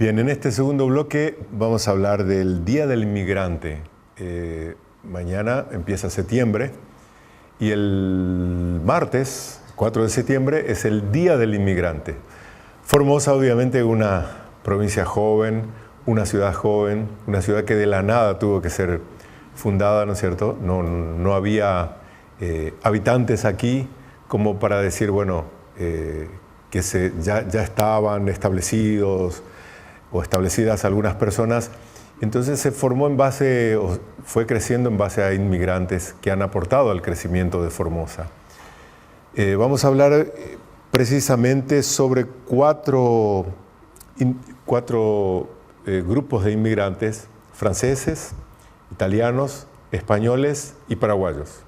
Bien, en este segundo bloque vamos a hablar del Día del Inmigrante. Mañana empieza septiembre y el martes, 4 de septiembre, es el Día del Inmigrante. Formosa, obviamente, una provincia joven, una ciudad joven, una ciudad que de la nada tuvo que ser fundada, ¿no es cierto? No había habitantes aquí como para decir, bueno, que ya estaban establecidos o establecidas algunas personas. Entonces se formó en base, o fue creciendo en base a inmigrantes que han aportado al crecimiento de Formosa. Vamos a hablar precisamente sobre cuatro grupos de inmigrantes: franceses, italianos, españoles y paraguayos.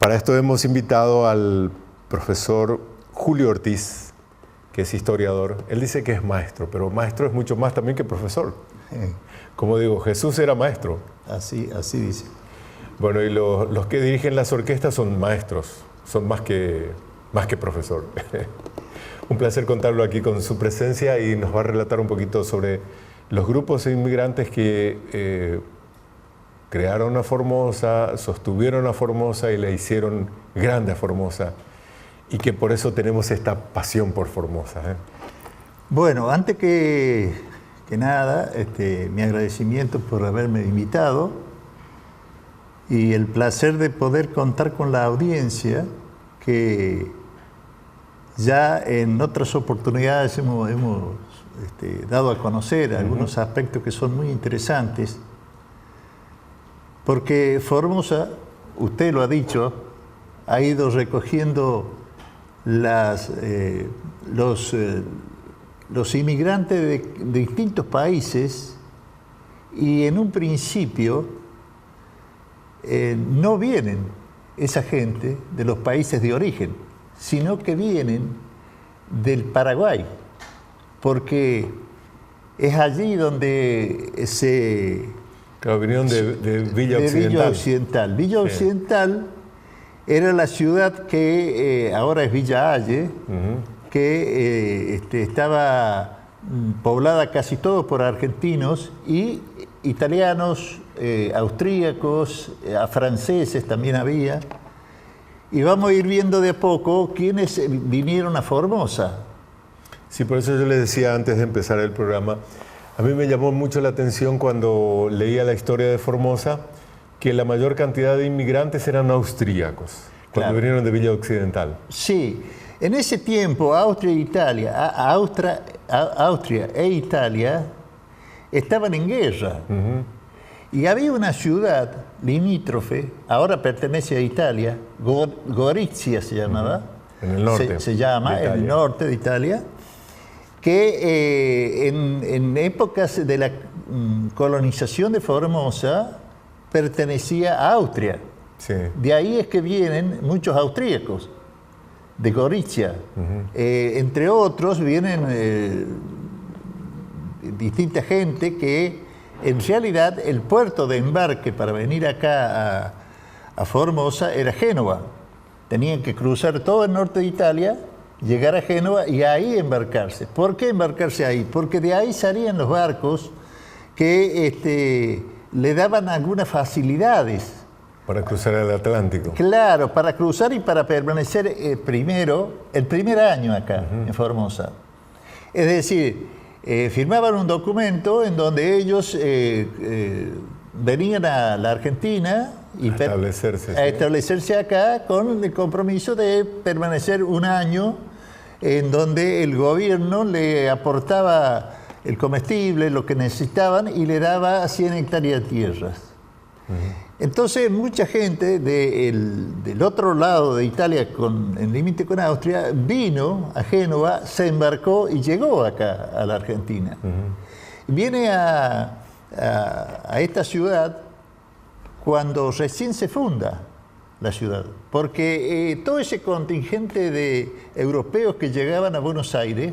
Para esto hemos invitado al profesor Julio Ortiz, que es historiador. Él dice que es maestro, pero maestro es mucho más también que profesor. Como digo, Jesús era maestro. Así dice. Bueno, y los que dirigen las orquestas son maestros, son más que profesor. Un placer contarlo aquí con su presencia y nos va a relatar un poquito sobre los grupos de inmigrantes que crearon a Formosa, sostuvieron a Formosa y le hicieron grande a Formosa, y que por eso tenemos esta pasión por Formosa. Bueno, antes que nada, mi agradecimiento por haberme invitado y el placer de poder contar con la audiencia que ya en otras oportunidades hemos dado a conocer algunos aspectos que son muy interesantes, porque Formosa, usted lo ha dicho, ha ido recogiendo los inmigrantes de distintos países, y en un principio no vienen esa gente de los países de origen, sino que vienen del Paraguay, porque es allí donde Claro, vinieron de Villa Occidental. Villa Occidental era la ciudad que ahora es Villa Halle, que estaba poblada casi todo por argentinos y italianos, austríacos, franceses también había. Y vamos a ir viendo de a poco quiénes vinieron a Formosa. Sí, por eso yo les decía antes de empezar el programa, a mí me llamó mucho la atención cuando leía la historia de Formosa que la mayor cantidad de inmigrantes eran austríacos, cuando vinieron de Villa Occidental. Sí, en ese tiempo Austria e Italia estaban en guerra. Y había una ciudad limítrofe, ahora pertenece a Italia, Gorizia se llamaba. En el norte. Se llama, en el norte de Italia, que en épocas de la colonización de Formosa pertenecía a Austria. Sí. De ahí es que vienen muchos austríacos, de Gorizia. Entre otros vienen distinta gente que en realidad el puerto de embarque para venir acá a Formosa era Génova. Tenían que cruzar todo el norte de Italia, llegar a Génova y ahí embarcarse. ¿Por qué embarcarse ahí? Porque de ahí salían los barcos que le daban algunas facilidades. Para cruzar el Atlántico. Claro, para cruzar y para permanecer el primer año acá en Formosa. Es decir, firmaban un documento en donde ellos venían a la Argentina y a establecerse acá con el compromiso de permanecer un año, en donde el gobierno le aportaba el comestible, lo que necesitaban, y le daba 100 hectáreas de tierras. Entonces mucha gente del otro lado de Italia, en límite con Austria, vino a Génova, se embarcó y llegó acá a la Argentina. Viene a esta ciudad cuando recién se funda la ciudad, porque todo ese contingente de europeos que llegaban a Buenos Aires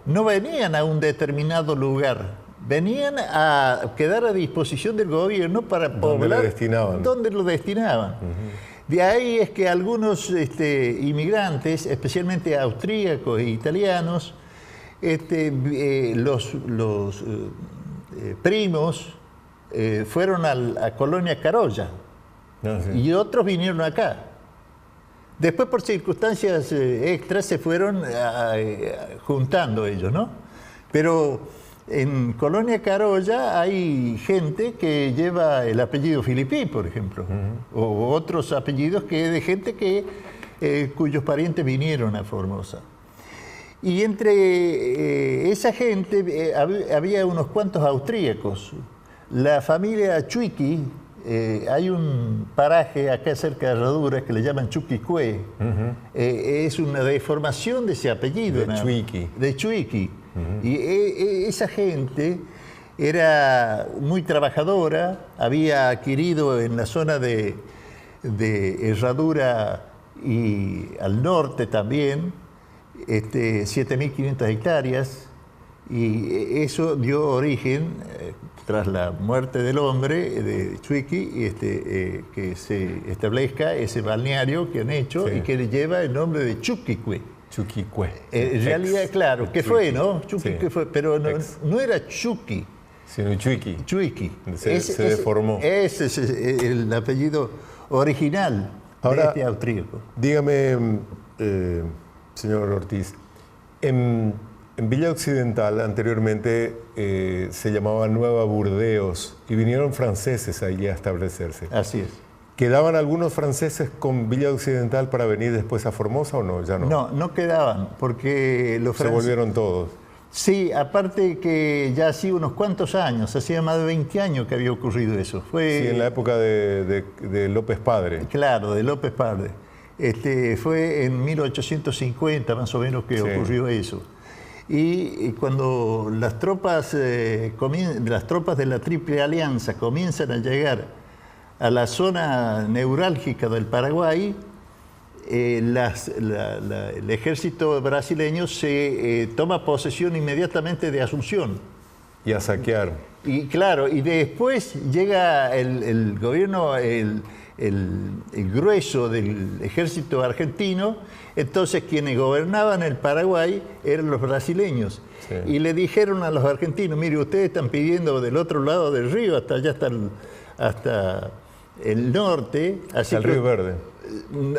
no venían a un determinado lugar, venían a quedar a disposición del gobierno para poblar donde lo destinaban. De ahí es que algunos inmigrantes, especialmente austríacos e italianos, los primos fueron a Colonia Carolla y otros vinieron acá. Después, por circunstancias extras, se fueron juntando ellos, ¿no? Pero en Colonia Carolla hay gente que lleva el apellido Filipí, por ejemplo, o otros apellidos de gente cuyos parientes vinieron a Formosa. Y entre esa gente había unos cuantos austríacos. La familia Chuiqui, hay un paraje acá cerca de Herradura que le llaman Chuquicue. Es una deformación de ese apellido. De Chuiqui. De Chuiqui. Y esa gente era muy trabajadora, había adquirido en la zona de Herradura y al norte también 7.500 hectáreas, y eso dio origen, tras la muerte del hombre, de Chuiqui, que se establezca ese balneario que han hecho y que le lleva el nombre de Chuquicue. Chuquicue. En realidad, claro, ¿qué fue, no? Chuquicue fue, pero no era Chuqui. Sino Chuiqui. Chuiqui. Se deformó. Ese es el apellido original de este austríaco. Dígame, señor Ortiz, en Villa Occidental anteriormente se llamaba Nueva Burdeos y vinieron franceses allí a establecerse. Así es. ¿Quedaban algunos franceses con Villa Occidental para venir después a Formosa o no? Ya no. No quedaban, porque los franceses... Se volvieron todos. Sí, aparte que ya hacía unos cuantos años, hacía más de 20 años que había ocurrido eso. Sí, en la época de López Padre. Claro, de López Padre. Fue en 1850 más o menos que ocurrió eso. Y cuando las tropas de la Triple Alianza comienzan a llegar a la zona neurálgica del Paraguay, el ejército brasileño se toma posesión inmediatamente de Asunción. Y a saquear. Y claro, y después llega el gobierno, el grueso del ejército argentino. Entonces quienes gobernaban el Paraguay eran los brasileños. Sí. Y le dijeron a los argentinos, mire, ustedes están pidiendo del otro lado del río, hasta allá, hasta el norte. Así hasta el Río Verde.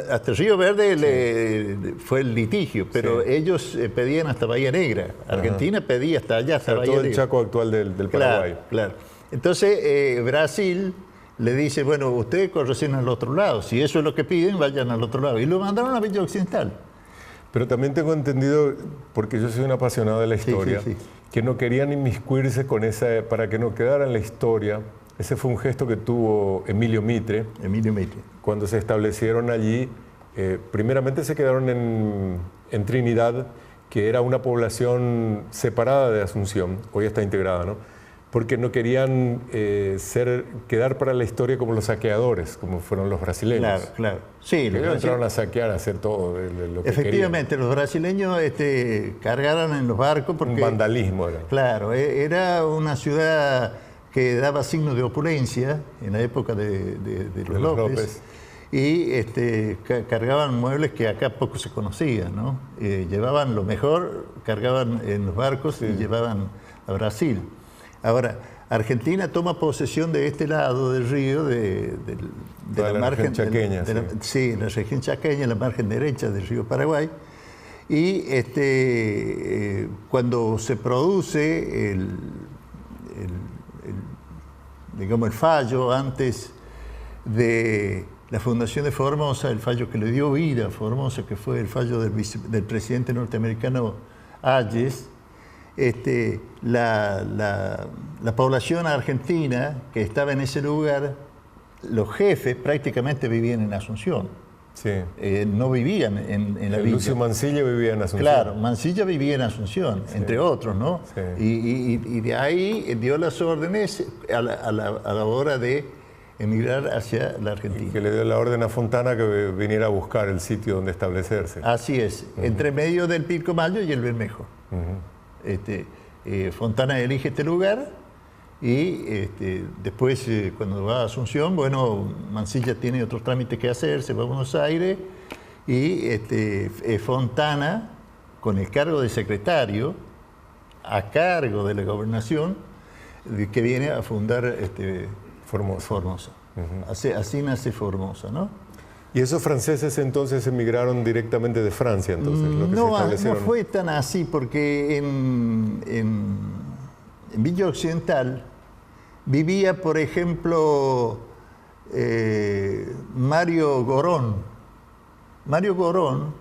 Hasta el Río Verde fue el litigio, pero ellos pedían hasta Bahía Negra. Argentina pedía hasta allá, hasta Bahía Negra. Todo el Chaco actual del Paraguay. Claro. Entonces Brasil le dice, bueno, ustedes corren al otro lado. Si eso es lo que piden, vayan al otro lado. Y lo mandaron a Villa Occidental. Pero también tengo entendido, porque yo soy un apasionado de la historia, que no querían inmiscuirse con esa, para que no quedara en la historia. Ese fue un gesto que tuvo Emilio Mitre. Cuando se establecieron allí, primeramente se quedaron en Trinidad, que era una población separada de Asunción, hoy está integrada, ¿no? Porque no querían quedar para la historia como los saqueadores, como fueron los brasileños. Claro. Sí, ellos entraron a saquear, a hacer todo lo que efectivamente, querían. Los brasileños cargaron en los barcos porque... Un vandalismo era. Claro, era una ciudad que daba signos de opulencia en la época de los López. Y cargaban muebles que acá poco se conocían, ¿no? Llevaban lo mejor, cargaban en los barcos y llevaban a Brasil. Ahora, Argentina toma posesión de este lado del río, de la margen chaqueña. Sí, la región chaqueña, la margen derecha del río Paraguay. Y cuando se produce el fallo antes de la fundación de Formosa, el fallo que le dio vida a Formosa, que fue el fallo del presidente norteamericano Hayes, la población argentina que estaba en ese lugar, los jefes prácticamente vivían en Asunción. Sí. No vivían en la villa. Lucio Mansilla vivía en Asunción. Claro, Mansilla vivía en Asunción, entre otros, ¿no? Sí. Y de ahí dio las órdenes a la hora de emigrar hacia la Argentina. Y que le dio la orden a Fontana que viniera a buscar el sitio donde establecerse. Así es, entre medio del Pilcomayo y el Bermejo. Fontana elige este lugar y después cuando va a Asunción, bueno, Mansilla tiene otros trámites que hacer, se va a Buenos Aires y Fontana, con el cargo de secretario, a cargo de la gobernación, que viene a fundar Formosa. Así nace Formosa, ¿no? ¿Y esos franceses entonces emigraron directamente de Francia? Entonces, no fue tan así, porque en Villa Occidental vivía, por ejemplo, Mario Goron. Mario Goron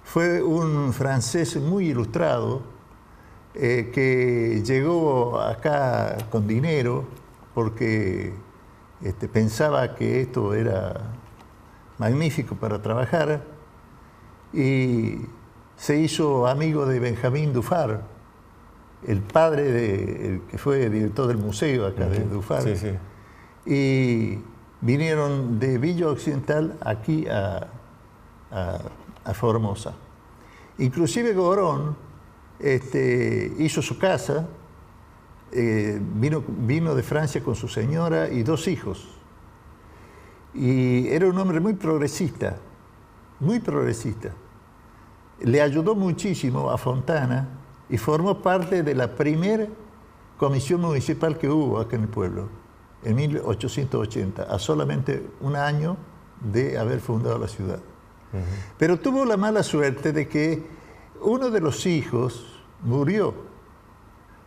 fue un francés muy ilustrado que llegó acá con dinero porque pensaba que esto era magnífico para trabajar, y se hizo amigo de Benjamin Dufar, el padre el que fue director del museo acá de Dufar. Sí, sí. Y vinieron de Villa Occidental aquí a Formosa. Inclusive Goron hizo su casa, vino de Francia con su señora y 2 hijos. Y era un hombre muy progresista, muy progresista. Le ayudó muchísimo a Fontana y formó parte de la primera comisión municipal que hubo acá en el pueblo, en 1880, a solamente un año de haber fundado la ciudad. Pero tuvo la mala suerte de que uno de los hijos murió,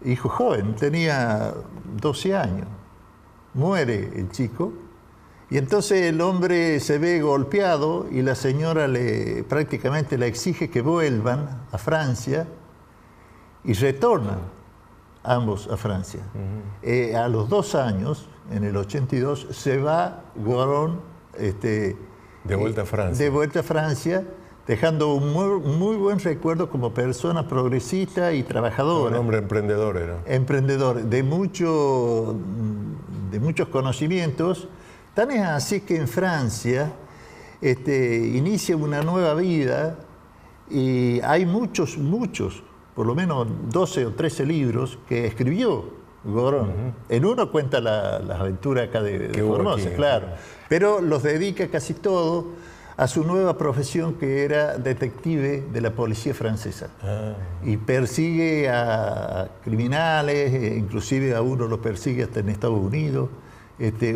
hijo joven, tenía 12 años, muere el chico. Y entonces el hombre se ve golpeado y la señora prácticamente le exige que vuelvan a Francia, y retornan ambos a Francia. A los 2 años, en el 82, se va Goron de vuelta a Francia. De vuelta a Francia, dejando un muy buen recuerdo como persona progresista y trabajadora. Un hombre emprendedor era. Emprendedor, de muchos conocimientos. Tan es así que en Francia inicia una nueva vida, y hay muchos, por lo menos 12 o 13 libros que escribió Goron. En uno cuenta las aventuras acá de Formosa, claro, pero los dedica casi todo a su nueva profesión, que era detective de la policía francesa. Y persigue a criminales, inclusive a uno lo persigue hasta en Estados Unidos.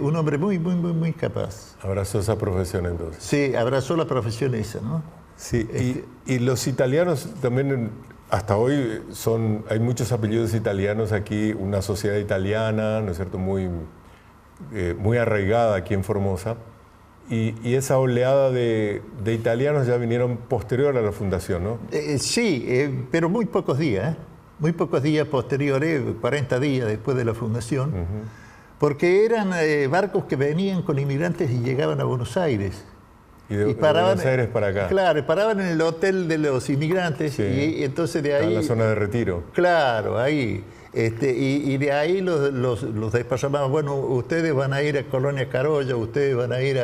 Un hombre muy capaz. Abrazó esa profesión entonces. Sí, abrazó la profesión esa, ¿no? Sí, y los italianos también, hasta hoy hay muchos apellidos italianos aquí, una sociedad italiana, ¿no es cierto?, muy arraigada aquí en Formosa. Y esa oleada de italianos ya vinieron posterior a la fundación, ¿no? Sí, pero muy pocos días posteriores, 40 días después de la fundación. Porque eran barcos que venían con inmigrantes y llegaban a Buenos Aires. Y paraban, de Buenos Aires para acá. Claro, paraban en el hotel de los inmigrantes, sí. Y entonces de ahí... En la zona de retiro. Claro, ahí. Y de ahí los despachaban. Bueno, ustedes van a ir a Colonia Carolla, ustedes van a ir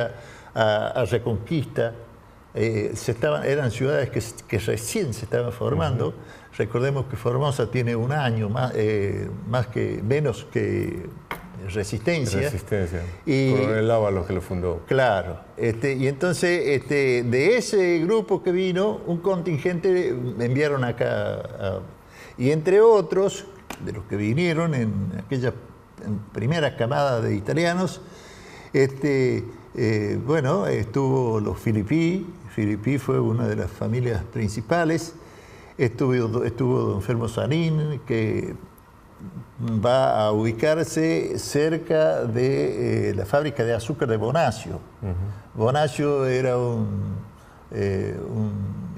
a Reconquista. Eran ciudades que recién se estaban formando. Recordemos que Formosa tiene un año menos que Resistencia. Y Coronel Ábalos que lo fundó. Claro. Y entonces, de ese grupo que vino, un contingente enviaron acá. Y entre otros, de los que vinieron en aquella primera camada de italianos, estuvo los Filippi. Filippi fue una de las familias principales. Estuvo don Fermo Sanín, que va a ubicarse cerca de la fábrica de azúcar de Bonacio. Bonacio era un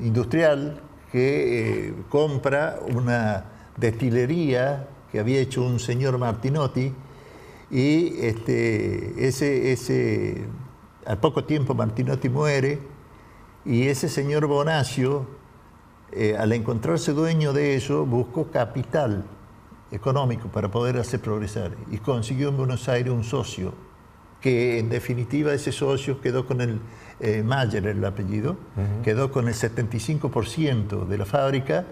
industrial que compra una destilería que había hecho un señor Martinotti, y al poco tiempo Martinotti muere, y ese señor Bonacio, al encontrarse dueño de eso, buscó capital económico para poder hacer progresar, y consiguió en Buenos Aires un socio, que en definitiva ese socio quedó con el Mayer, el apellido, quedó con el 75% de la fábrica,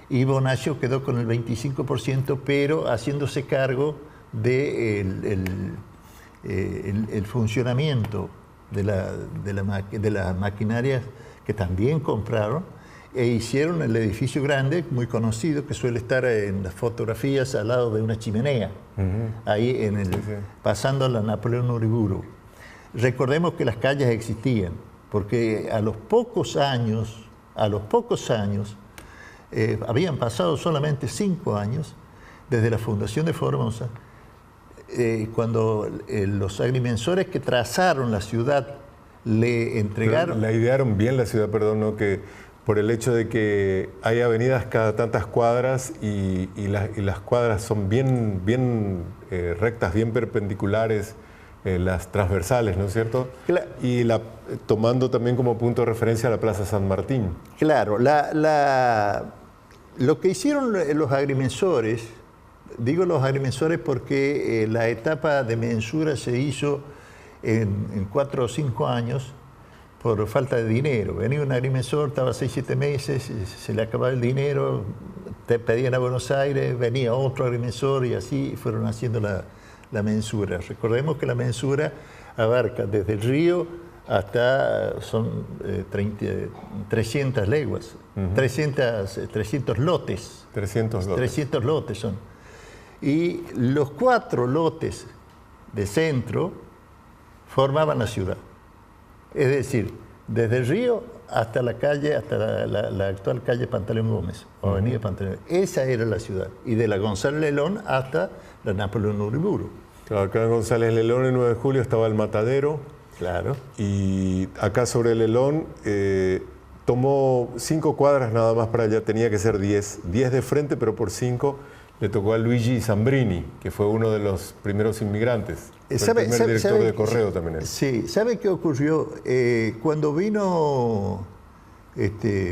y Bonacio quedó con el 25%, pero haciéndose cargo del el funcionamiento de las maquinarias que también compraron, e hicieron el edificio grande, muy conocido, que suele estar en las fotografías al lado de una chimenea, ahí pasando a la Napoleón Uriburu. Recordemos que las calles existían, porque a los pocos años, habían pasado solamente 5 años desde la fundación de Formosa, cuando los agrimensores que trazaron la ciudad le entregaron... La idearon bien la ciudad, perdón, ¿no? Que por el hecho de que hay avenidas cada tantas cuadras y las cuadras son bien rectas, bien perpendiculares, las transversales, ¿no es cierto? Claro. Y tomando también como punto de referencia la Plaza San Martín. Claro, lo que hicieron los agrimensores, digo los agrimensores porque la etapa de mensura se hizo en 4 o 5 años por falta de dinero. Venía un agrimensor, estaba 6 o 7 meses, se le acababa el dinero, te pedían a Buenos Aires, venía otro agrimensor y así fueron haciendo la mensura. Recordemos que la mensura abarca desde el río hasta, son 300 leguas, 300 lotes. 300 lotes. 300 lotes son. Y los 4 lotes de centro formaban la ciudad. Es decir, desde el río hasta la calle, hasta la actual calle Pantaleón Gómez, o avenida Pantaleón. Esa era la ciudad. Y de la González Lelón hasta la Napoleón Uriburu. Claro, acá en González Lelón, el 9 de julio, estaba el matadero. Claro. Y acá sobre Lelón tomó 5 cuadras nada más para allá, tenía que ser 10. 10 de frente, pero por 5 le tocó a Luigi Zambrini, que fue uno de los primeros inmigrantes. El primer director de correo también. Sí, ¿sabe qué ocurrió? Cuando vino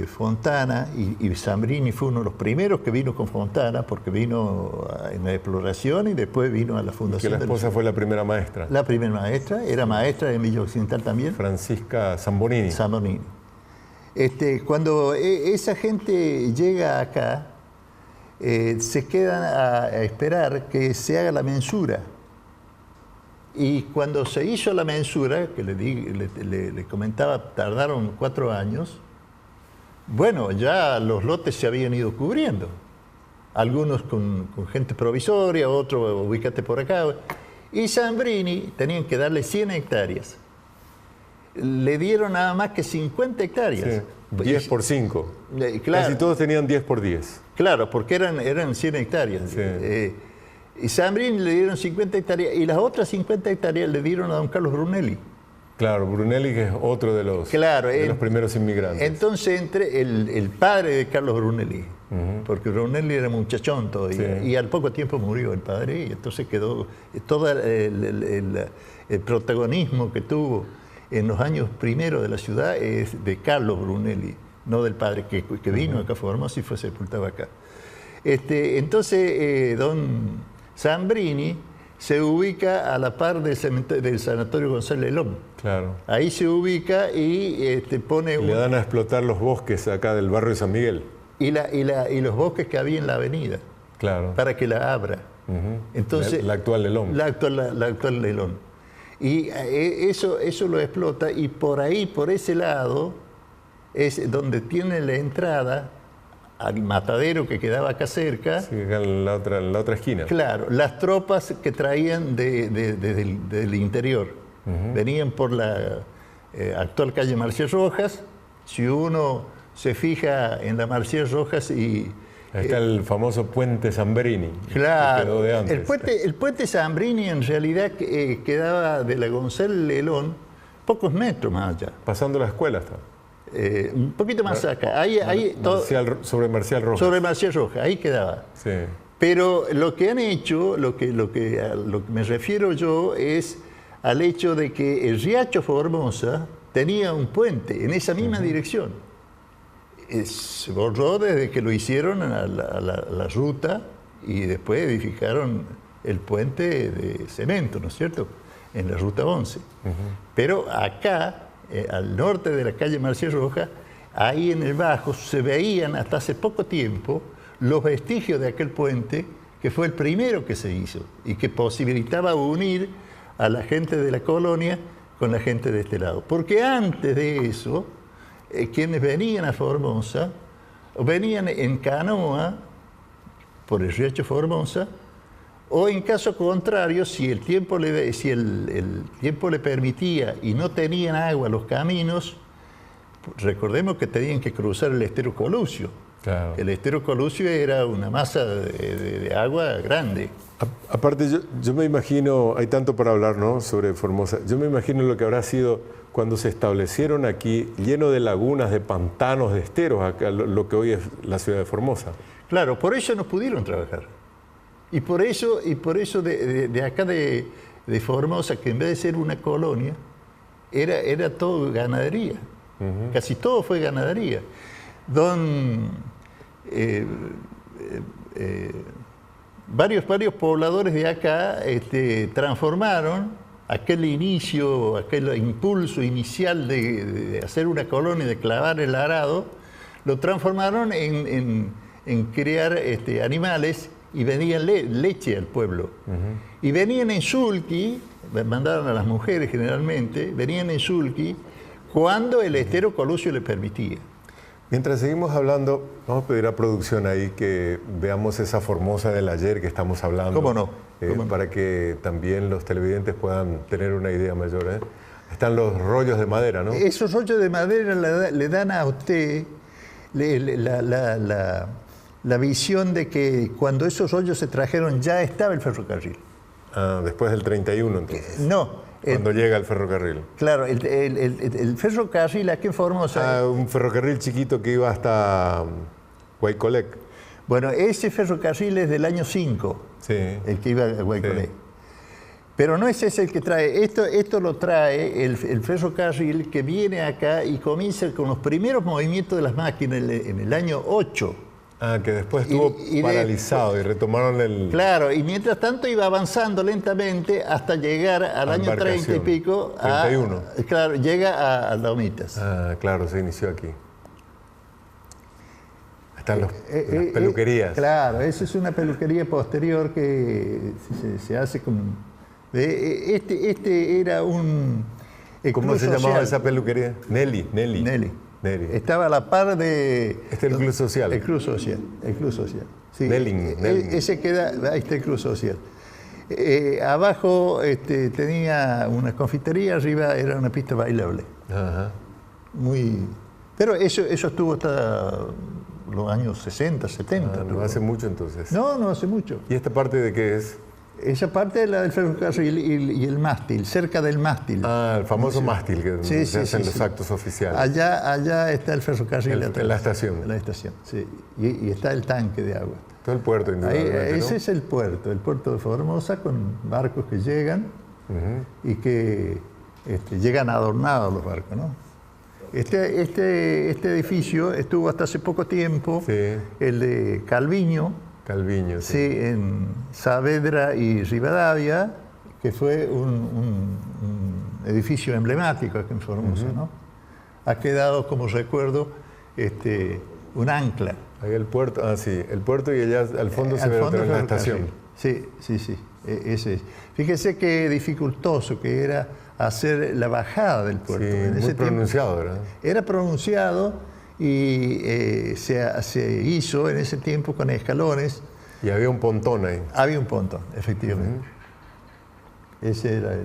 Fontana, y Zambrini fue uno de los primeros que vino con Fontana, porque vino en la exploración y después vino a la fundación. Que la esposa fue la primera maestra. La primera maestra, era maestra en Villa Occidental también. Francisca Zambonini. Zambonini. Cuando esa gente llega acá, se quedan a esperar que se haga la mensura. Y cuando se hizo la mensura, que le comentaba, tardaron 4 años, bueno, ya los lotes se habían ido cubriendo. Algunos con gente provisoria, otros ubícate por acá. Y Zambrini tenían que darle 100 hectáreas. Le dieron nada más que 50 hectáreas. Sí, 10 por 5. Claro. Casi todos tenían 10 por 10. Claro, porque eran 100 hectáreas. Sí. Y Zambrini le dieron 50 hectáreas y las otras 50 hectáreas le dieron a don Carlos Brunelli. Claro, Brunelli, que es otro de los primeros inmigrantes. Entonces, entre el padre de Carlos Brunelli, porque Brunelli era muchachón todavía, y al poco tiempo murió el padre, y entonces quedó todo el protagonismo que tuvo en los años primeros de la ciudad es de Carlos Brunelli, no del padre que vino acá a Formosa y fue sepultado acá. Entonces, don Zambrini se ubica a la par del Sanatorio González Lelón. Claro. Ahí se ubica y pone... Le dan a explotar los bosques acá del barrio de San Miguel. Y los bosques que había en la avenida. Claro. Para que la abra. Entonces, la actual Lelón. La actual Lelón. Y eso lo explota y por ahí, por ese lado, es donde tiene la entrada al matadero que quedaba acá cerca. Sí, acá en la otra esquina. Claro, las tropas que traían del interior. Venían por la actual calle Marcial Rojas. Si uno se fija en la Marcial Rojas y... Ahí está el famoso puente Zambrini. Claro, que quedó de antes. El puente Zambrini en realidad quedaba de la González Lelón pocos metros más allá. Pasando la escuela está. Un poquito más acá. Sobre Marcial Rojas. Sobre Marcial Rojas, ahí quedaba. Sí. Pero lo que han hecho, a lo que me refiero yo, es al hecho de que el Riacho Formosa tenía un puente en esa misma dirección. Se borró desde que lo hicieron a la ruta y después edificaron el puente de cemento, ¿no es cierto?, en la ruta 11. Pero acá, al norte de la calle Marcial Rojas, ahí en el bajo se veían hasta hace poco tiempo los vestigios de aquel puente, que fue el primero que se hizo y que posibilitaba unir a la gente de la colonia con la gente de este lado. Porque antes de eso, quienes venían a Formosa o venían en canoa por el riacho Formosa, o en caso contrario, si el tiempo le permitía y no tenían agua los caminos, recordemos que tenían que cruzar el estero Colucio. Claro. El estero Colucio era una masa de agua grande. Aparte, yo me imagino, hay tanto para hablar, ¿no?, sobre Formosa. Yo me imagino lo que habrá sido cuando se establecieron aquí, lleno de lagunas, de pantanos, de esteros, acá, lo que hoy es la ciudad de Formosa. Claro, por eso no pudieron trabajar. Y por eso de acá de Formosa, que en vez de ser una colonia, era todo ganadería. Casi todo fue ganadería. Varios pobladores de acá transformaron aquel impulso inicial de hacer una colonia, de clavar el arado, lo transformaron en criar animales y vendían leche al pueblo. Y venían en sulky, mandaron a las mujeres generalmente, venían en sulky cuando el estero Colucio le permitía. Mientras seguimos hablando, vamos a pedir a producción ahí que veamos esa Formosa del ayer que estamos hablando. ¿Cómo no? Para que también los televidentes puedan tener una idea mayor, ¿eh? Están los rollos de madera, ¿no? Esos rollos de madera le dan a usted la visión de que cuando esos rollos se trajeron ya estaba el ferrocarril. Ah, después del 31 entonces. No. Cuando llega el ferrocarril. Claro, el ferrocarril aquí en Formosa... un ferrocarril chiquito que iba hasta Guaycolec. Bueno, ese ferrocarril es del año 5, sí, el que iba a Guaycolec. Sí. Pero no es ese el que trae, esto lo trae el ferrocarril que viene acá y comienza con los primeros movimientos de las máquinas en el año 8. Ah, que después estuvo paralizado y retomaron el... Claro, y mientras tanto iba avanzando lentamente hasta llegar al año 30 y pico. 31. Claro, llega a Lomitas. Ah, claro, se inició aquí. Están las peluquerías. Claro, esa es una peluquería posterior que se hace con... Este era un... ¿Cómo se llamaba esa peluquería? Nelly. Estaba a la par de... Este es el Club Social. El Club Social. Sí. Nelling. Ese queda... Ahí está el Club Social. Abajo tenía una confitería, arriba era una pista bailable. Ajá. Pero eso estuvo hasta los años 60, 70. No hace mucho entonces. No hace mucho. ¿Y esta parte de qué es? Esa parte es la del ferrocarril y el mástil, cerca del mástil. Ah, el famoso mástil que se hacen los actos oficiales. Allá está el ferrocarril. En la estación. En la estación, sí. Y está el tanque de agua. Todo el puerto, indudablemente, ese ¿no? es el puerto de Formosa, con barcos que llegan y que llegan adornados los barcos, ¿no? Este edificio estuvo hasta hace poco tiempo, sí, el de Calviño, sí, en Saavedra y Rivadavia, que fue un edificio emblemático aquí en Formosa, ¿no? Ha quedado como recuerdo un ancla. Ahí el puerto, el puerto y allá al fondo se ve la estación. Sí, ese es. Fíjese qué dificultoso que era hacer la bajada del puerto. Sí, muy pronunciado, ¿verdad? Era pronunciado y se hizo en ese tiempo con escalones. Y había un pontón ahí. Había un pontón, efectivamente. Ese era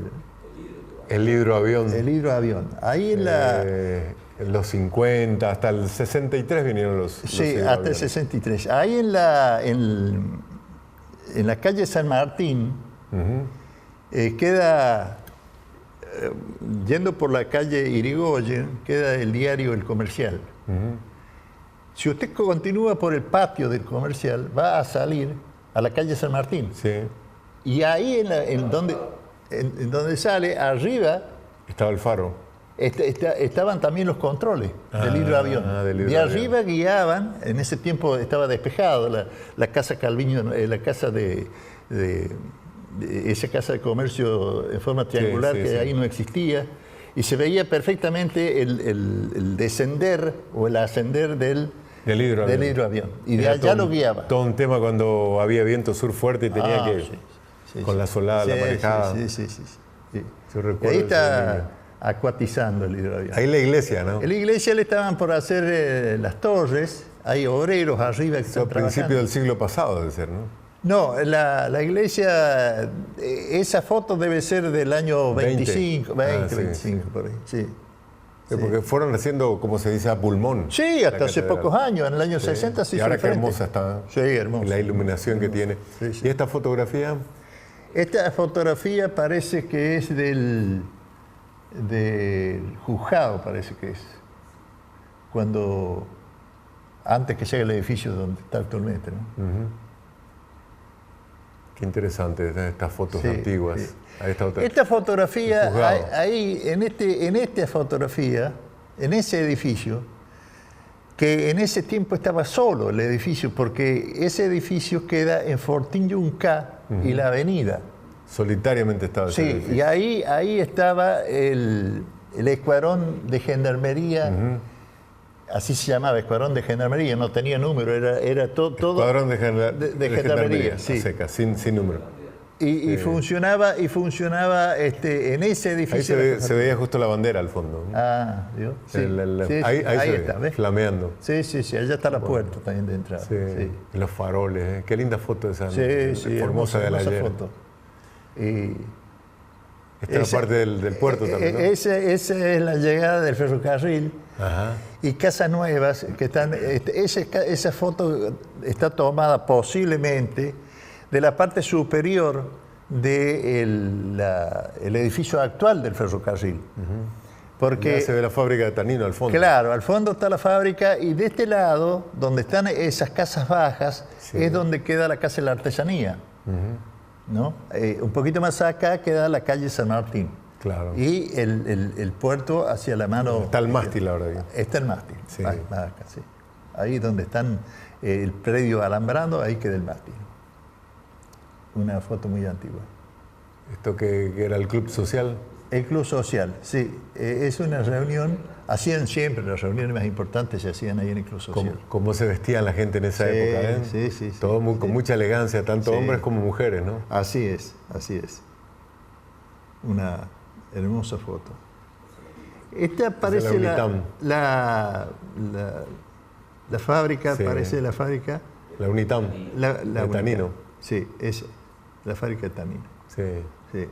el hidroavión. El hidroavión. Ahí en los 50, hasta el 63 vinieron los Sí, hasta el 63. Ahí en la calle San Martín, queda, yendo por la calle Irigoyen, queda el diario El Comercial. Si usted continúa por el patio del Comercial, va a salir a la calle San Martín. Sí. Y ahí en donde sale, arriba... Estaba el faro. Estaban también los controles del hidroavión. De arriba guiaban, en ese tiempo estaba despejado la casa Calviño, la casa esa casa de comercio en forma triangular, ahí no existía, y se veía perfectamente el descender o el ascender del hidroavión. Y de allá lo guiaba. Todo un tema cuando había viento sur fuerte y tenía con la solada, la marejada. Sí. Yo recuerdo. Ahí está acuatizando el hidroavión. Ahí la iglesia, ¿no? En la iglesia le estaban por hacer las torres, hay obreros arriba que están trabajando. A principios del siglo pasado debe ser, ¿no? No, la iglesia, esa foto debe ser del año 25, 25 por ahí, sí. Porque fueron haciendo, como se dice, a pulmón. Sí, hasta hace pocos años, en el año 60 sí. Y ahora qué hermosa está. Sí, hermosa. La iluminación que tiene. Sí, sí. ¿Y esta fotografía? Esta fotografía parece que es del juzgado, parece que es. Antes que llegue el edificio donde está actualmente, ¿no? Qué interesante estas fotos antiguas. Sí. Esta fotografía, ahí, en esta fotografía, en ese edificio, que en ese tiempo estaba solo el edificio, porque ese edificio queda en Fortín Yunca y la avenida. Solitariamente estaba ese edificio. Y ahí estaba el escuadrón de gendarmería. Así se llamaba, escuadrón de gendarmería, no tenía número, era todo escuadrón de gendarmería, sí. Seca, sin número. Y funcionaba en ese edificio. Ahí se veía justo la bandera al fondo, ¿no? Ah, ¿vio? Sí. Ahí está, ¿ves? Flameando. Sí, allá está la puerta también de entrada. Sí. Los faroles, qué linda foto esa, hermosa de la ayer. Foto. Esta es la parte del puerto también, ¿no? Esa es la llegada del ferrocarril. Ajá. Y Casas Nuevas, que están. Esa foto está tomada posiblemente de la parte superior del edificio actual del ferrocarril. Porque ya se ve la fábrica de Tanino al fondo. Claro, al fondo está la fábrica y de este lado, donde están esas casas bajas, es donde queda la Casa de la Artesanía. ¿No? Un poquito más acá queda la calle San Martín. Claro. Y el puerto hacia la mano... Está el mástil ahora. Está el mástil. Sí. Más acá, sí. Ahí donde están el predio alambrado, ahí queda el mástil. Una foto muy antigua. ¿Esto que era el club social? El club social, sí. Es una reunión, hacían siempre, las reuniones más importantes se hacían ahí en el club social. ¿Cómo se vestían la gente en esa época? Sí. Todo con mucha elegancia, tanto hombres como mujeres, ¿no? Así es. Una hermosa foto. Esta parece la fábrica, parece la fábrica. La Unitam, de Tanino. Sí, es la fábrica de Tanino. Sí.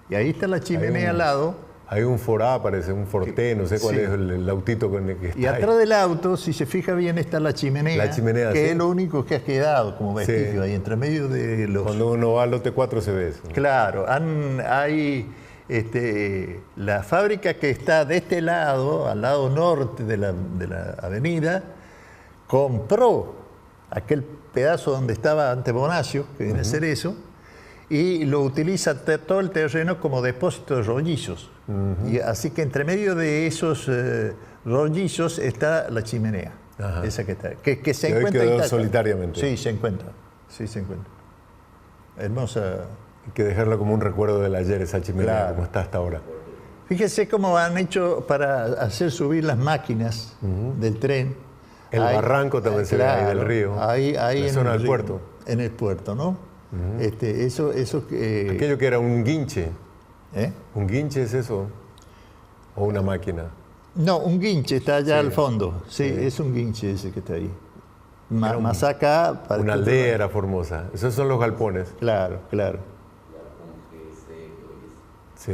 Y ahí está la chimenea al lado. Hay un Forá, parece, un Forté, no sé cuál es el autito con el que está. Y atrás del auto, si se fija bien, está la chimenea. La chimenea, que es lo único que ha quedado como vestigio ahí, entre medio de los... Cuando uno va al lote 4 se ve eso. Claro, hay la fábrica que está de este lado, al lado norte de la avenida, compró aquel pedazo donde estaba ante Bonacio, que viene a ser eso, y lo utiliza todo el terreno como depósito de rollizos. Y así que entre medio de esos rollizos está la chimenea. Esa que está. Que se encuentra quedó solitariamente. Sí, se encuentra. Hermosa. Hay que dejarla como un recuerdo del ayer, esa chimenea, como está hasta ahora. Fíjese cómo han hecho para hacer subir las máquinas del tren. El barranco también se ve ahí del río. Ahí en la zona del puerto. En el puerto, ¿no? Aquello que era un guinche. ¿Un guinche es eso? ¿O una máquina? No, un guinche está allá al fondo. Sí, es un guinche ese que está ahí. Más acá... Una aldea era Formosa. Esos son los galpones. Claro. Sí.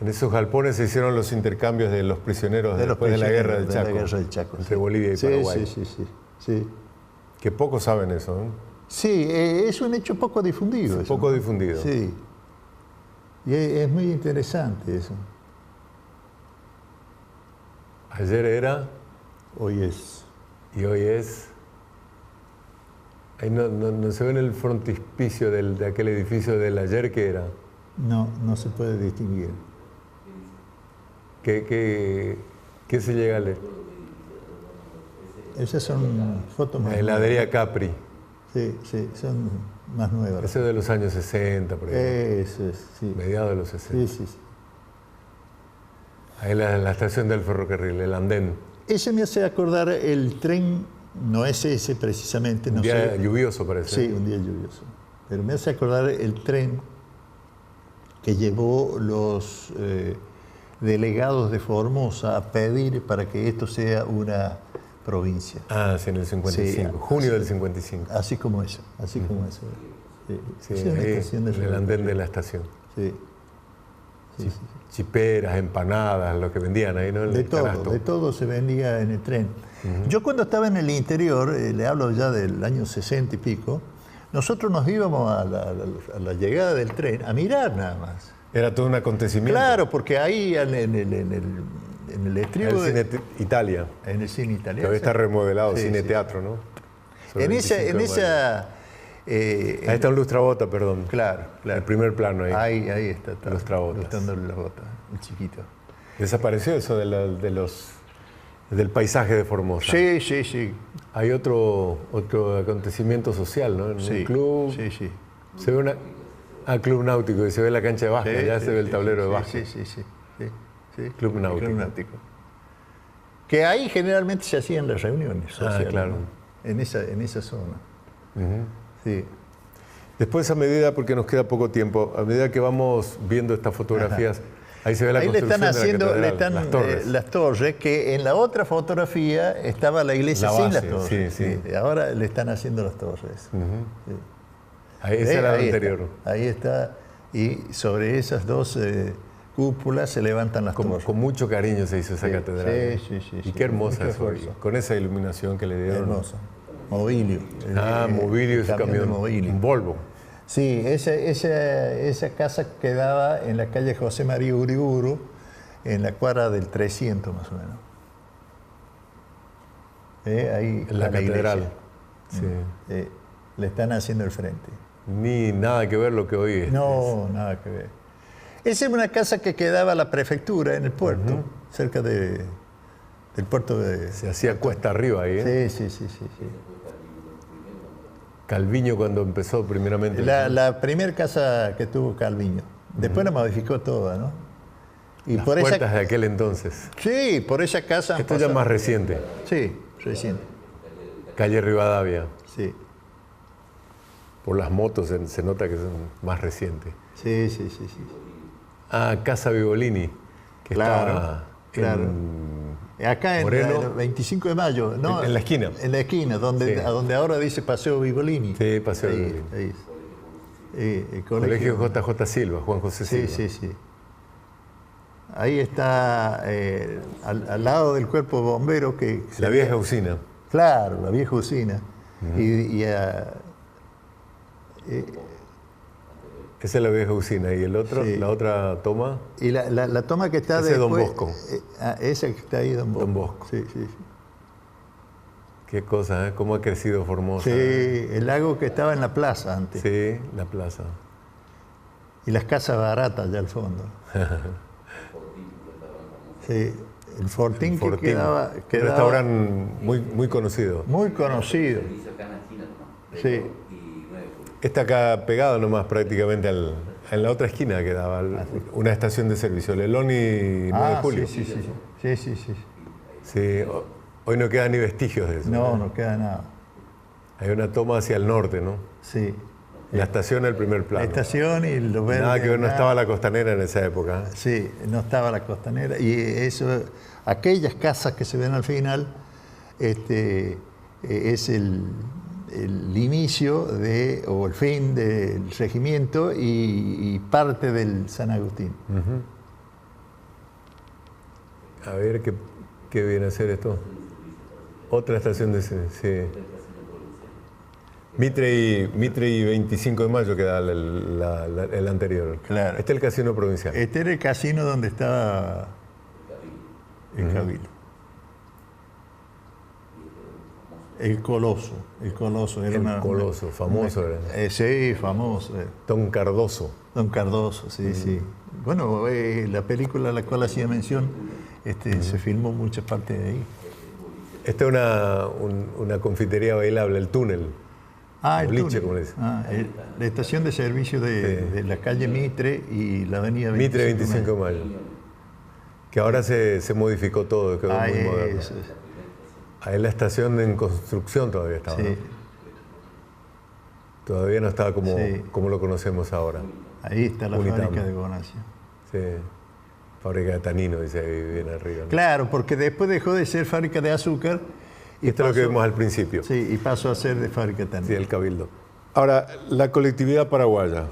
En esos galpones se hicieron los intercambios de los prisioneros después de la guerra del Chaco. Entre Bolivia y Paraguay. Sí. Que pocos saben eso, ¿no? Sí, es un hecho poco difundido. Poco difundido. Sí. Y es muy interesante eso. Ayer era... Hoy es. Y hoy es... Ahí no se ve en el frontispicio de aquel edificio del ayer que era. No se puede distinguir. ¿Qué se llega a leer? Esas son fotos más... La heladería Capri. Sí, son más nuevas. Ese es de los años 60, por ejemplo. Eso es, sí. Mediados de los 60. Sí. Ahí la estación del ferrocarril, el andén. Ese me hace acordar el tren, no es ese precisamente. Un día lluvioso parece. Sí, un día lluvioso. Pero me hace acordar el tren que llevó los delegados de Formosa a pedir para que esto sea una provincia. Ah, sí, en el 55, sí, junio del 55. Así como eso, así como eso. Sí, en el andén de la estación. Sí. Chiperas, empanadas, lo que vendían ahí, ¿no? De todo se vendía en el tren. Yo cuando estaba en el interior, le hablo ya del año 60 y pico, nosotros nos íbamos a la llegada del tren a mirar nada más. Era todo un acontecimiento. Claro, porque ahí en el estribo en el cine Italia. En el cine italiano. Todavía está remodelado, cine-teatro, ¿no? En esa ahí está un lustrabota, perdón. Claro. El primer plano ahí. Ahí está. Lustrándole las botas, el chiquito. ¿Desapareció eso del paisaje de Formosa? Sí. Hay otro acontecimiento social, ¿no? En un club. Sí. Se ve club náutico, y se ve la cancha de básquet, ya se ve el tablero de básquet. Sí. Club náutico. Que ahí generalmente se hacían las reuniones sociales. Claro. ¿No? En esa zona. Sí. Después, a medida, porque nos queda poco tiempo, a medida que vamos viendo estas fotografías, ahí se ve la construcción le están las torres, que en la otra fotografía estaba la iglesia sin las torres. Sí. Ahora le están haciendo las torres. Ahí ese era el anterior. Ahí está. Y sobre esas dos cúpulas se levantan las torres. Con mucho cariño se hizo esa catedral. Sí. Y qué hermosa es hoy, con esa iluminación que le dieron. Hermosa. Mobilio. Mobilio es camión. Un Volvo. Sí, esa casa quedaba en la calle José María Uriburu, en la cuadra del 300 más o menos. Ahí en la catedral. Sí. Le están haciendo el frente. Ni nada que ver lo que hoy es. No, nada que ver. Esa es una casa que quedaba la prefectura en el puerto, cerca del puerto de... Se hacía cuesta arriba ahí, ¿eh? Sí. Calviño cuando empezó primeramente. La primera casa que tuvo Calviño. Después la modificó toda, ¿no? Y las puertas de aquel entonces. Sí, por esa casa... Esto ya es más reciente. Sí, reciente. Calle Rivadavia. Sí. Por las motos se nota que son más recientes. Sí. Casa Vivolini, que claro. Acá en el 25 de mayo, ¿no? En la esquina. En la esquina, donde ahora dice Paseo Vivolini. Sí, Paseo Vivolini. Ahí. El Colegio JJ Silva, Juan José Silva. Sí. Ahí está, al lado del cuerpo bombero que... La vieja usina. Claro, la vieja usina. Esa es la vieja usina. ¿Y el otro? Sí. ¿La otra toma? Y la toma que está después... Ese es Don Bosco. Esa que está ahí, Don Bosco. Sí. Qué cosa, ¿eh? Cómo ha crecido Formosa. Sí, el lago que estaba en la plaza antes. Sí, la plaza. Y las casas baratas allá al fondo. Sí, el Fortín que quedaba... Un restaurante muy conocido. Muy conocido. Sí. Está acá pegado nomás prácticamente en la otra esquina quedaba una estación de servicio, Lelón y 9 de julio. Sí. Sí, hoy no queda ni vestigios de eso. No queda nada. Hay una toma hacia el norte, ¿no? Sí. La estación, el primer plano. La estación y lo verde. Nada que ver, no estaba la costanera en esa época. Sí, no estaba la costanera. Y eso, aquellas casas que se ven al final, es el inicio o el fin del regimiento y parte del San Agustín. A ver, ¿qué viene a ser esto? Otra estación de... Sí. Mitre y 25 de mayo queda el anterior. Claro. Este es el casino provincial. Este era el casino donde estaba el Cabildo. El Coloso. Era Coloso, famoso era. Sí, famoso. Don Cardoso. Don Cardoso, sí. Bueno, la película a la cual hacía mención se filmó muchas partes de ahí. Esta es una confitería bailable, el túnel. El boliche, túnel. Como dice. La estación de servicio de la calle Mitre y la avenida 25 de mayo. Que ahora se modificó todo, quedó muy moderno. Ahí la estación en construcción todavía estaba, ¿no? Todavía no estaba como lo conocemos ahora. Ahí está la fábrica de Bonacio. Sí, fábrica de tanino, dice ahí bien arriba, ¿no? Claro, porque después dejó de ser fábrica de azúcar Esto es lo que vimos al principio. Sí, y pasó a ser de fábrica también. Sí, el Cabildo. Ahora, la colectividad paraguaya.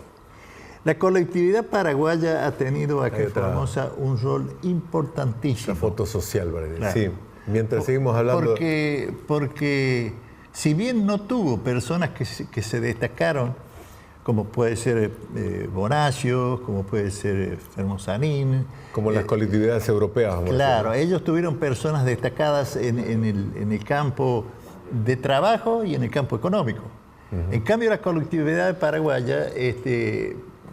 La colectividad paraguaya ha tenido acá en Formosa un rol importantísimo. La foto social, ¿verdad? Claro. Sí, mientras seguimos hablando... Porque si bien no tuvo personas que se destacaron, como puede ser Bonacio, como puede ser Fermosanín... Como las colectividades europeas. Claro, ellos tuvieron personas destacadas en el campo de trabajo y en el campo económico. En cambio, la colectividad paraguaya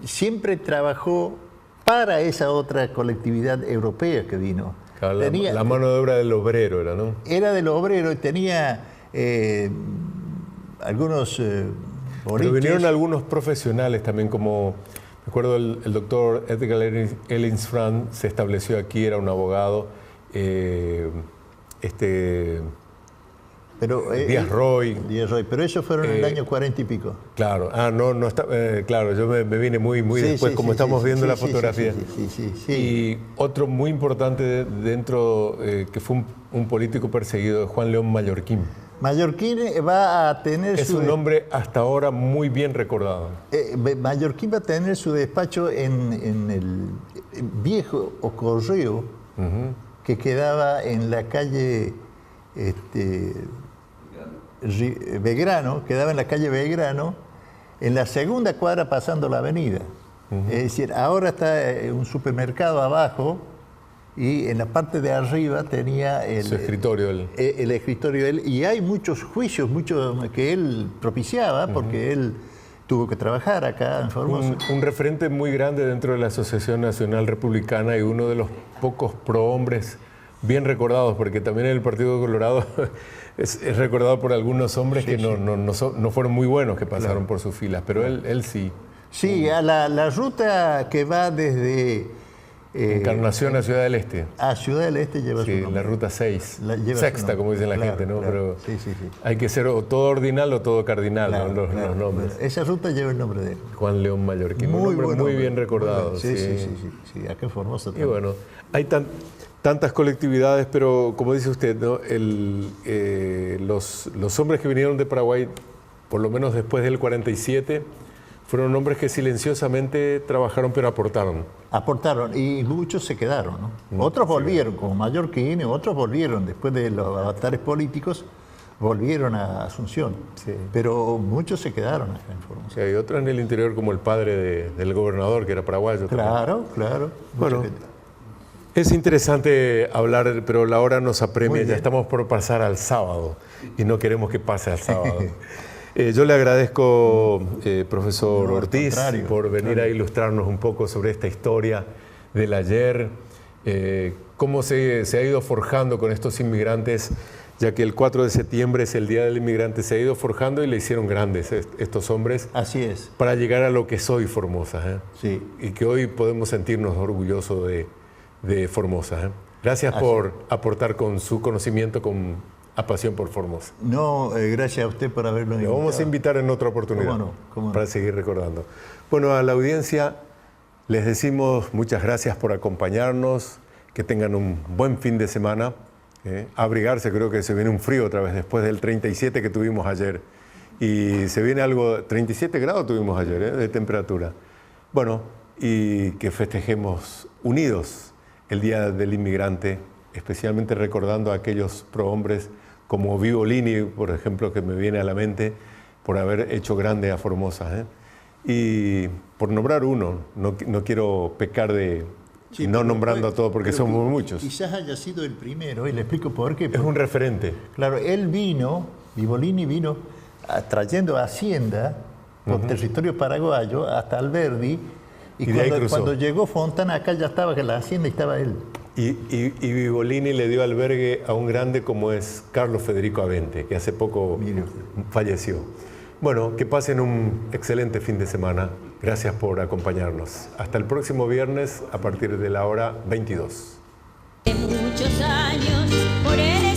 siempre trabajó para esa otra colectividad europea que vino. Claro, la mano de obra del obrero era, ¿no? Era del obrero y tenía algunos boliches. Pero vinieron algunos profesionales también, como me acuerdo el doctor Edgar Ellingsfran se estableció aquí, era un abogado. Díaz Roy. Pero ellos fueron en el año 40 y pico. Claro, claro, yo me vine muy después, como estamos viendo la fotografía. Sí. Y otro muy importante dentro, que fue un político perseguido, Juan León Mallorquín. Mallorquín va a tener Es un nombre hasta ahora muy bien recordado. Mallorquín va a tener su despacho en el viejo correo que quedaba en la calle Belgrano, quedaba en la calle Belgrano, en la segunda cuadra pasando la avenida. Es decir, ahora está un supermercado abajo y en la parte de arriba tenía su escritorio. El escritorio de él. Y hay muchos juicios, muchos que él propiciaba, porque él tuvo que trabajar acá en Formosa. Un referente muy grande dentro de la Asociación Nacional Republicana y uno de los pocos prohombres bien recordados, porque también en el Partido Colorado es recordado por algunos hombres que no fueron muy buenos, que pasaron por sus filas, pero él sí. Sí, a la ruta que va desde... Encarnación a Ciudad del Este. A Ciudad del Este lleva su nombre. La ruta 6. Sexta, como dicen la gente, ¿no? Claro. Pero sí. hay que ser o todo ordinal o todo cardinal, ¿no? Los nombres. Esa ruta lleva el nombre de él. Juan León Mallorquín, un nombre muy bien recordado. Sí, acá en Formosa también. Y bueno, hay tantas colectividades, pero como dice usted, ¿no? Los hombres que vinieron de Paraguay, por lo menos después del 47, fueron hombres que silenciosamente trabajaron, pero aportaron. Aportaron, y muchos se quedaron, ¿no? Otros volvieron, como Mallorquín, otros volvieron, después de los avatares políticos, volvieron a Asunción. Sí. Pero muchos se quedaron acá en Formosa. Sí, hay otros en el interior, como el padre del gobernador, que era paraguayo. Claro. Bueno, es interesante hablar, pero la hora nos apremia, ya estamos por pasar al sábado, y no queremos que pase al sábado. Yo le agradezco, profesor Ortiz, por venir a ilustrarnos un poco sobre esta historia del ayer, cómo se ha ido forjando con estos inmigrantes, ya que el 4 de septiembre es el Día del Inmigrante, se ha ido forjando y le hicieron grandes estos hombres. Así es. Para llegar a lo que es hoy Formosa. Sí. Y que hoy podemos sentirnos orgullosos de Formosa. Gracias por aportar con su conocimiento, a pasión por Formosa. No, gracias a usted por haberlo invitado. Le vamos a invitar en otra oportunidad. ¿Cómo no? Para seguir recordando. Bueno, a la audiencia les decimos muchas gracias por acompañarnos, que tengan un buen fin de semana. Abrigarse, creo que se viene un frío otra vez después del 37 que tuvimos ayer. Y se viene 37 grados tuvimos ayer de temperatura. Bueno, y que festejemos unidos el Día del Inmigrante, especialmente recordando a aquellos prohombres como Vivolini, por ejemplo, que me viene a la mente, por haber hecho grande a Formosa. Y por nombrar uno, no quiero pecar y no nombrando a todos porque somos muchos. Quizás haya sido el primero, y le explico por qué. Es un referente. Claro, Vivolini vino trayendo Hacienda por territorio paraguayo hasta Alberdi, y cuando llegó Fontana acá ya estaba la Hacienda y estaba él. Y Vivolini le dio albergue a un grande como es Carlos Federico Avente, que hace poco falleció. Bueno, que pasen un excelente fin de semana. Gracias por acompañarnos. Hasta el próximo viernes a partir de la hora 22. Muchos años por él.